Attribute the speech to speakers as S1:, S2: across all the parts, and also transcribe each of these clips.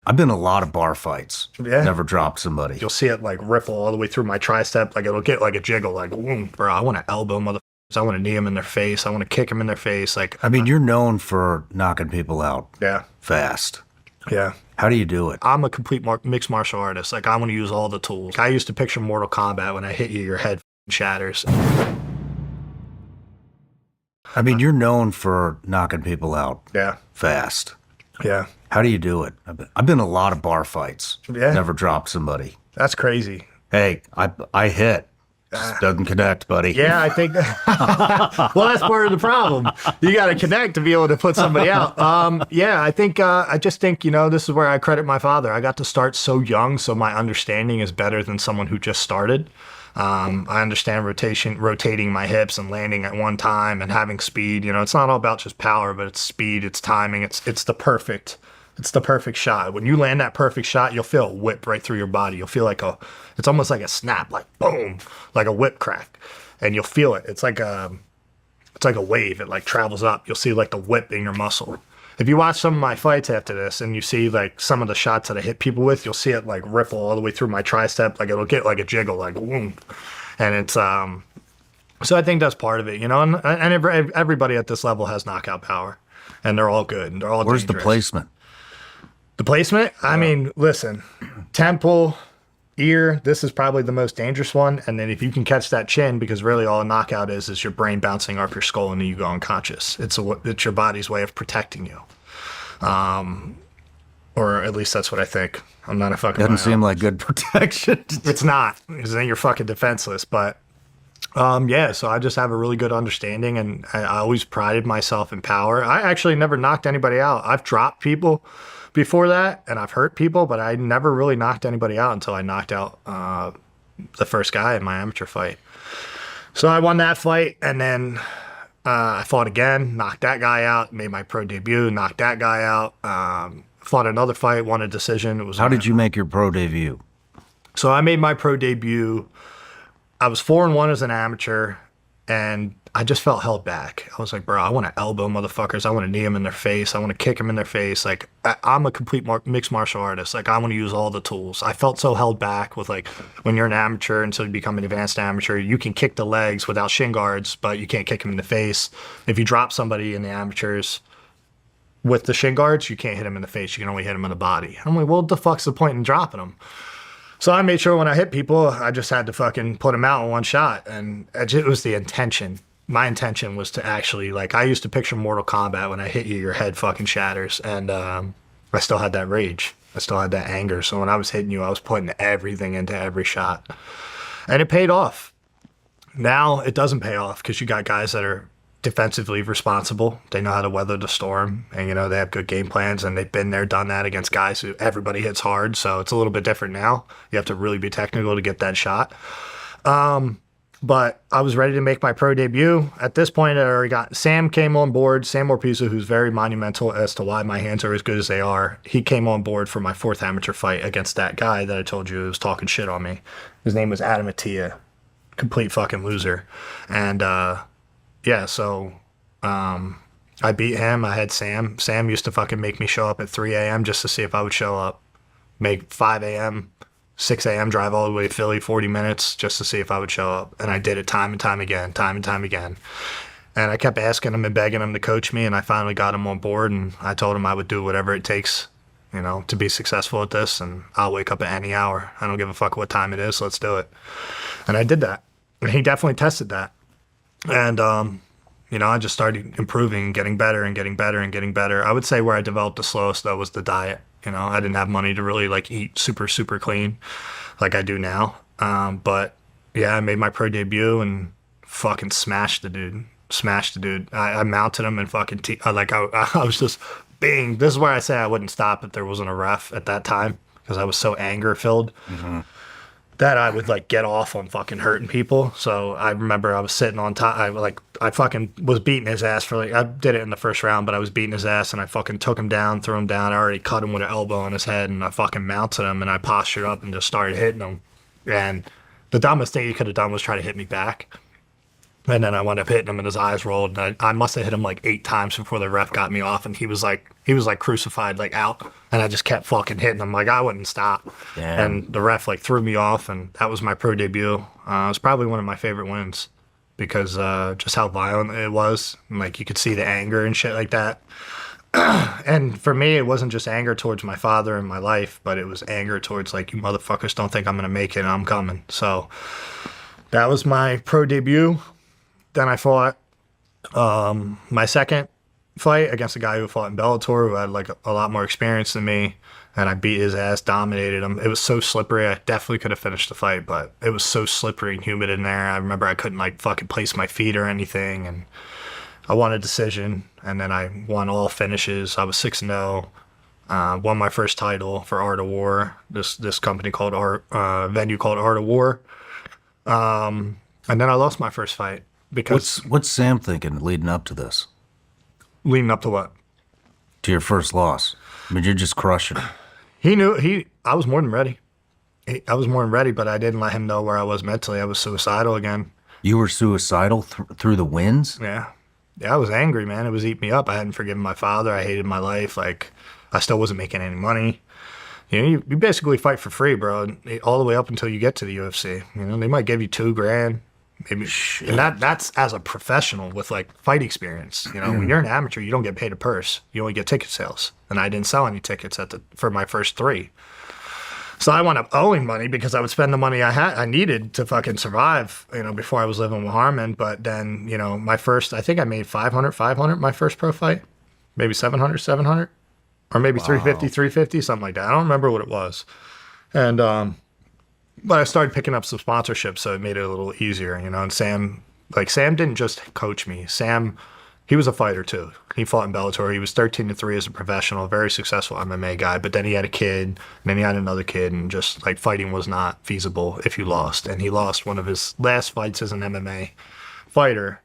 S1: I've been in a lot of bar fights.
S2: Yeah.
S1: Never dropped somebody.
S2: You'll see it like ripple all the way through my tricep. Like it'll get like a jiggle. Like, bro, I want to elbow motherfuckers. I want to knee them in their face. I want to kick them in their face. Like,
S1: I mean, you're known for knocking people out
S2: yeah,
S1: fast.
S2: yeah.
S1: How do you do it?
S2: I'm a complete mixed martial artist. Like, I want to use all the tools. I used to picture Mortal Kombat. When I hit you, your head shatters.
S1: I mean, you're known for knocking people out
S2: Yeah,
S1: fast.
S2: yeah.
S1: How do you do it? I've been in a lot of bar fights.
S2: Yeah.
S1: Never dropped somebody.
S2: That's crazy.
S1: Hey, I hit. Just doesn't connect, buddy.
S2: Yeah, I think. Well, that's part of the problem. You got to connect to be able to put somebody out. Yeah, I think. I just think this is where I credit my father. I got to start so young, so my understanding is better than someone who just started. I understand rotating my hips and landing at one time and having speed. It's not all about just power, but it's speed, it's timing, it's the perfect shot. When you land that perfect shot, you'll feel it whip right through your body. You'll feel it's almost like a snap, like boom, like a whip crack, and you'll feel it. It's like a wave. It like travels up. You'll see like the whip in your muscle. If you watch some of my fights after this and you see like some of the shots that I hit people with, you'll see it like ripple all the way through my tricep. Like it'll get like a jiggle, like boom. And it's, so I think that's part of it, and everybody at this level has knockout power and they're all good and they're all
S1: Where's
S2: dangerous.
S1: the placement?
S2: The placement? I mean, listen, temple, ear, this is probably the most dangerous one. And then if you can catch that chin, because really all a knockout is your brain bouncing off your skull and then you go unconscious. It's your body's way of protecting you. Or at least that's what I think. I'm not a fucking
S1: Doesn't seem like good protection.
S2: It's not, because then you're fucking defenseless. But yeah, so I just have a really good understanding, and I always prided myself in power. I actually never knocked anybody out. I've dropped people before that, and I've hurt people, but I never really knocked anybody out until I knocked out the first guy in my amateur fight. So I won that fight, and then I fought again, knocked that guy out, made my pro debut, knocked that guy out, fought another fight, won a decision.
S1: How did you make your pro debut?
S2: So I made my pro debut. I was 4-1 as an amateur, and I just felt held back. I was like, bro, I want to elbow motherfuckers. I want to knee them in their face. I want to kick them in their face. Like, I'm a complete mixed martial artist. Like, I want to use all the tools. I felt so held back with, like, when you're an amateur until you become an advanced amateur, you can kick the legs without shin guards, but you can't kick them in the face. If you drop somebody in the amateurs with the shin guards, you can't hit them in the face. You can only hit them in the body. I'm like, well, what the fuck's the point in dropping them? So I made sure when I hit people, I just had to fucking put them out in one shot. And it was the intention. My intention was to actually, like, I used to picture Mortal Kombat. When I hit you, your head fucking shatters. And I still had that rage. I still had that anger. So when I was hitting you, I was putting everything into every shot. And it paid off. Now it doesn't pay off because you got guys that are defensively responsible. They know how to weather the storm, and they have good game plans, and they've been there, done that against guys who everybody hits hard. So it's a little bit different now. You have to really be technical to get that shot. But I was ready to make my pro debut. At this point, I already got Sam came on board. Sam Orpisa, who's very monumental as to why my hands are as good as they are. He came on board for my 4th amateur fight against that guy that I told you was talking shit on me. His name was Adam Attia. Complete fucking loser. And yeah, so I beat him. I had Sam. Sam used to fucking make me show up at 3 a.m. just to see if I would show up. Make 5 a.m., 6 a.m. drive all the way to Philly, 40 minutes, just to see if I would show up. And I did it time and time again. And I kept asking him and begging him to coach me, and I finally got him on board, and I told him I would do whatever it takes, to be successful at this, and I'll wake up at any hour. I don't give a fuck what time it is, let's do it. And I did that. And he definitely tested that. And, I just started improving and getting better and getting better and getting better. I would say where I developed the slowest, though, was the diet. I didn't have money to really, like, eat super, super clean like I do now. But, yeah, I made my pro debut and fucking smashed the dude. I mounted him and fucking, I was just, bing. This is where I say I wouldn't stop if there wasn't a ref at that time, because I was so anger-filled. Mm-hmm. That I would, like, get off on fucking hurting people. So I remember I was sitting on top. I fucking was beating his ass for, like, I did it in the first round, but I was beating his ass, and I fucking took him down, threw him down. I already cut him with an elbow on his head, and I fucking mounted him, and I postured up and just started hitting him. And the dumbest thing he could have done was try to hit me back. And then I wound up hitting him and his eyes rolled. And I must have hit him like 8 times before the ref got me off. And he was like crucified, like out. And I just kept fucking hitting him. Like I wouldn't stop.
S3: Damn.
S2: And the ref like threw me off. And that was my pro debut. It was probably one of my favorite wins because just how violent it was. And, like you could see the anger and shit like that. And for me, it wasn't just anger towards my father and my life, but it was anger towards like, you motherfuckers don't think I'm going to make it and I'm coming. So that was my pro debut. Then I fought my second fight against a guy who fought in Bellator who had like a lot more experience than me, and I beat his ass, dominated him. It was so slippery. I definitely could have finished the fight, but it was so slippery and humid in there. I remember I couldn't like fucking place my feet or anything, and I won a decision, and then I won all finishes. I was 6-0. Won my first title for Art of War. This company called venue called Art of War. And then I lost my first fight. Because
S3: What's Sam thinking leading up to this?
S2: leading up to what?
S3: To your first loss? I mean, you're just crushing it.
S2: He knew I was more than ready. I was more than ready, but I didn't let him know where I was mentally. I was suicidal again.
S3: You were suicidal through the wins?
S2: Yeah. Yeah, I was angry, man. It was eating me up. I hadn't forgiven my father. I hated my life. Like, I still wasn't making any money. You know, you basically fight for free, bro, all the way up until you get to the UFC. You know, they might give you $2,000. Maybe, and that's as a professional with like fight experience. You know, when you're an amateur, you don't get paid a purse. You only get ticket sales, and I didn't sell any tickets for my first 3. So I wound up owing money because I would spend the money I needed to fucking survive. You know, before I was living with Harmon. But then, you know, I think I made 500 my first pro fight, maybe 700, or maybe 350, something like that. I don't remember what it was, and but I started picking up some sponsorships, so it made it a little easier, you know. And Sam didn't just coach me. Sam, he was a fighter too. He fought in Bellator. He was 13-3 as a professional, very successful MMA guy. But then he had a kid, and then he had another kid, and just like fighting was not feasible if you lost. And he lost one of his last fights as an MMA fighter,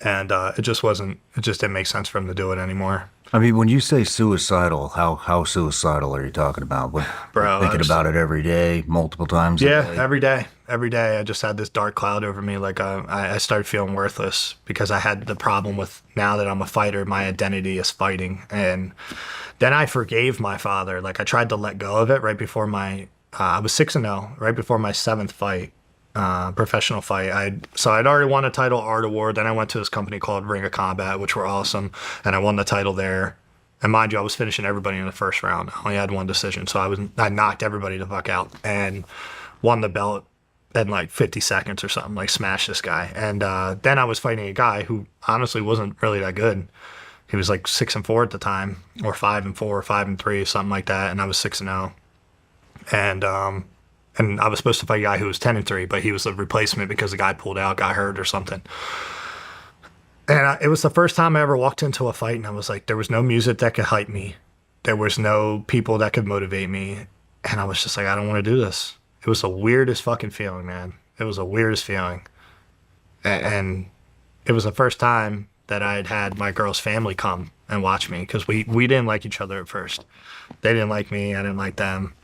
S2: and it just didn't make sense for him to do it anymore.
S3: I mean, when you say suicidal, how suicidal are you talking about?
S2: Bro,
S3: thinking about it every day, multiple times a
S2: Yeah,
S3: day?
S2: every day. I just had this dark cloud over me. Like I started feeling worthless because I had the problem with, now that I'm a fighter, my identity is fighting. And then I forgave my father. Like I tried to let go of it right before I was 6-0, right before my 7th fight. Professional fight. I'd already won a title, Art of War. Then I went to this company called Ring of Combat, which were awesome, and I won the title there. And mind you, I was finishing everybody in the first round. I only had one decision, so I knocked everybody the fuck out and won the belt in like 50 seconds or something. Like smashed this guy. And then I was fighting a guy who honestly wasn't really that good. He was like 6-4 at the time, or 5-4, 5-3, something like that. And I was 6-0. And I was supposed to fight a guy who was 10-3, but he was a replacement because the guy pulled out, got hurt or something. And it was the first time I ever walked into a fight, and I was like, there was no music that could hype me. There was no people that could motivate me. And I was just like, I don't want to do this. It was the weirdest fucking feeling, man. It was the weirdest feeling. And it was the first time that I had my girl's family come and watch me, because we didn't like each other at first. They didn't like me. I didn't like them.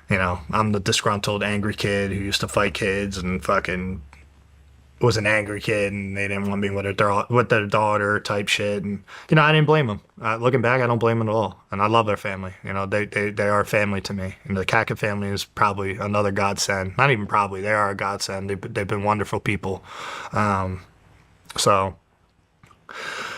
S2: You know, I'm the disgruntled, angry kid who used to fight kids and fucking was an angry kid, and they didn't want me with their daughter type shit. And, you know, I didn't blame them. Looking back, I don't blame them at all. And I love their family. You know, they are family to me. And the Kaka family is probably another godsend. Not even probably, they are a godsend. They've been wonderful people. So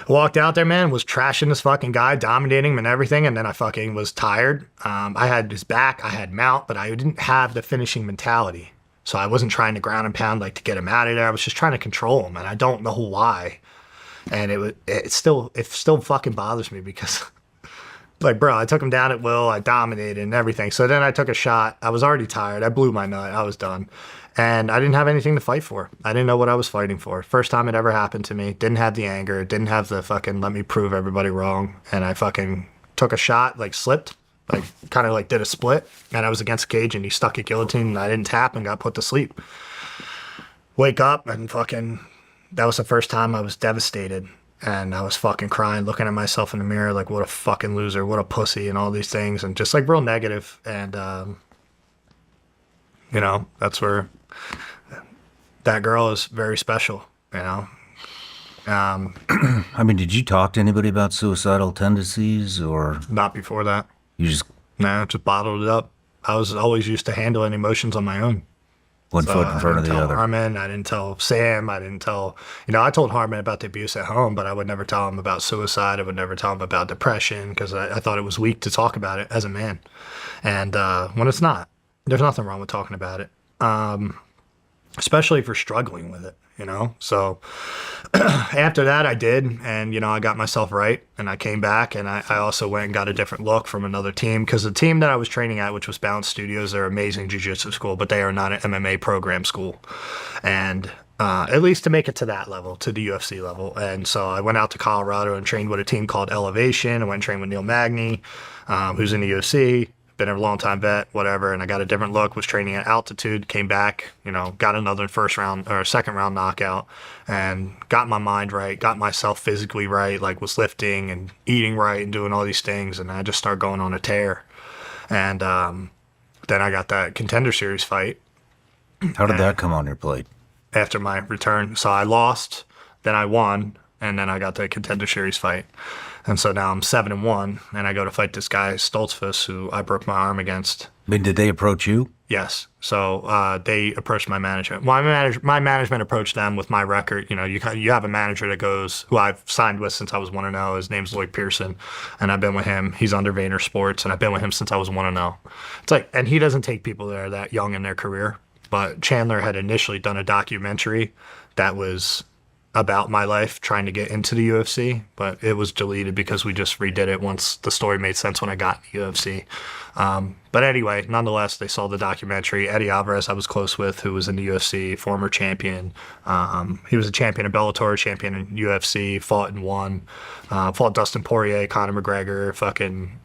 S2: I walked out there, man, was trashing this fucking guy, dominating him and everything, and then I fucking was tired. I had his back, I had mount, but I didn't have the finishing mentality. So I wasn't trying to ground and pound like to get him out of there. I was just trying to control him, and I don't know why. And it still fucking bothers me because, like, bro, I took him down at will, I dominated and everything. So then I took a shot. I was already tired. I blew my nut. I was done. And I didn't have anything to fight for. I didn't know what I was fighting for. First time it ever happened to me. Didn't have the anger. Didn't have the fucking let me prove everybody wrong. And I fucking took a shot, like slipped, like kind of like did a split. And I was against Cage, and he stuck a guillotine, and I didn't tap and got put to sleep. Wake up and fucking, that was the first time I was devastated. And I was fucking crying, looking at myself in the mirror like, what a fucking loser, what a pussy, and all these things. And just like real negative. And, you know, that's where that girl is very special. you know.
S3: I mean, did you talk to anybody about suicidal tendencies, or
S2: Not before that.
S3: you just
S2: Just bottled it up. I was always used to handling emotions on my own.
S3: one foot in front of the
S2: I didn't tell
S3: other?
S2: Harmon, I didn't tell Sam, I didn't tell, I told Harmon about the abuse at home, but I would never tell him about suicide. I would never tell him about depression because I thought it was weak to talk about it as a man. And when it's not, there's nothing wrong with talking about it, especially if you're struggling with it, So after that, I did, and, I got myself right, and I came back, and I also went and got a different look from another team, because the team that I was training at, which was Balance Studios, they're an amazing jiu-jitsu school, but they are not an MMA program school. And at least to make it to that level, to the UFC level. And so I went out to Colorado and trained with a team called Elevation. I went and trained with Neil Magny, who's in the UFC. Been a long time vet, whatever, and I got a different look, was training at altitude, came back, got another second round knockout, and got my mind right, got myself physically right, like was lifting and eating right and doing all these things, and I just started going on a tear. And then I got that Contender Series fight
S3: How did that come on your plate?
S2: after my return. So I lost, then I won, and then I got the Contender Series fight. And so now I'm 7-1, and I go to fight this guy, Stoltzfus, who I broke my arm against.
S3: I mean, did they approach you?
S2: Yes. So they approached my management. Well, my management approached them with my record. You have a manager that goes, who I've signed with since I was 1-0. His name's Lloyd Pearson, and I've been with him. He's under Vayner Sports, and I've been with him since I was 1-0. It's like, and he doesn't take people that are that young in their career. But Chandler had initially done a documentary that was about my life trying to get into the UFC, but it was deleted because we just redid it once the story made sense when I got in the UFC. But anyway, nonetheless, they saw the documentary. Eddie Alvarez I was close with, who was in the UFC, former champion. He was a champion of Bellator, champion in UFC, fought and won. Fought Dustin Poirier, Conor McGregor, fucking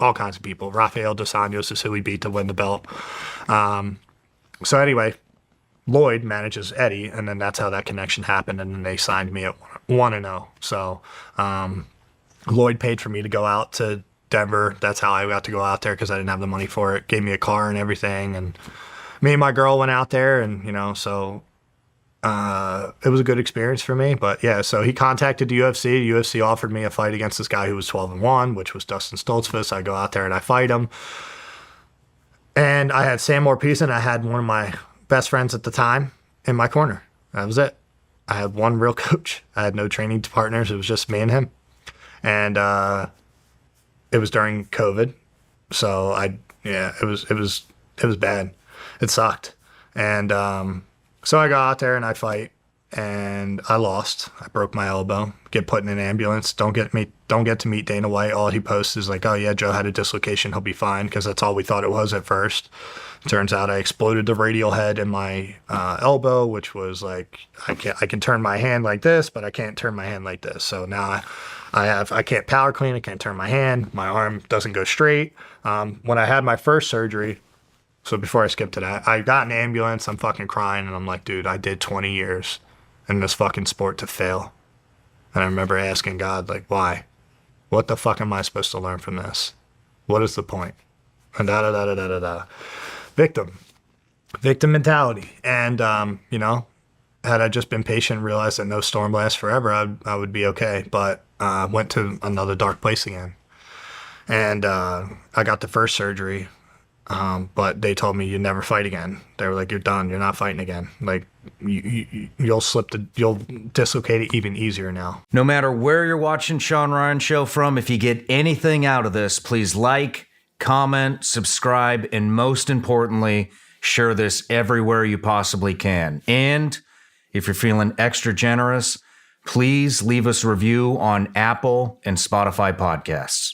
S2: all kinds of people. Rafael Dos Anjos is who he beat to win the belt. So anyway, Lloyd manages Eddie, and then that's how that connection happened, and then they signed me at 1-0. So Lloyd paid for me to go out to Denver. That's how I got to go out there, because I didn't have the money for it. Gave me a car and everything, and me and my girl went out there, and so it was a good experience for me. But yeah, so he contacted the UFC. The UFC offered me a fight against this guy who was 12-1, which was Dustin Stoltzfus. I go out there and I fight him, and I had Sam Morpison. I had one of my best friends at the time in my corner. That was it. I had one real coach. I had no training partners. It was just me and him. And it was during COVID. So it was bad. It sucked. And so I go out there and I fight, and I lost. I broke my elbow, get put in an ambulance. Don't get to meet Dana White. All he posts is like, oh yeah, Joe had a dislocation, he'll be fine, because that's all we thought it was at first. Turns out I exploded the radial head in my elbow, which was like, I can turn my hand like this, but I can't turn my hand like this. So now I can't power clean, I can't turn my hand, my arm doesn't go straight. When I had my first surgery, so before I skip to that, I got an ambulance, I'm fucking crying, and I'm like, dude, I did 20 years in this fucking sport to fail. And I remember asking God, like, why? What the fuck am I supposed to learn from this? What is the point? And da-da-da-da-da-da-da. Victim mentality. And, had I just been patient and realized that no storm lasts forever, I would be okay. But went to another dark place again. And I got the first surgery, but they told me you never fight again. They were like, you're done. You're not fighting again. Like, you'll dislocate it even easier now.
S3: No matter where you're watching Sean Ryan Show from, if you get anything out of this, please like, comment, subscribe, and most importantly, share this everywhere you possibly can. And if you're feeling extra generous, please leave us a review on Apple and Spotify podcasts.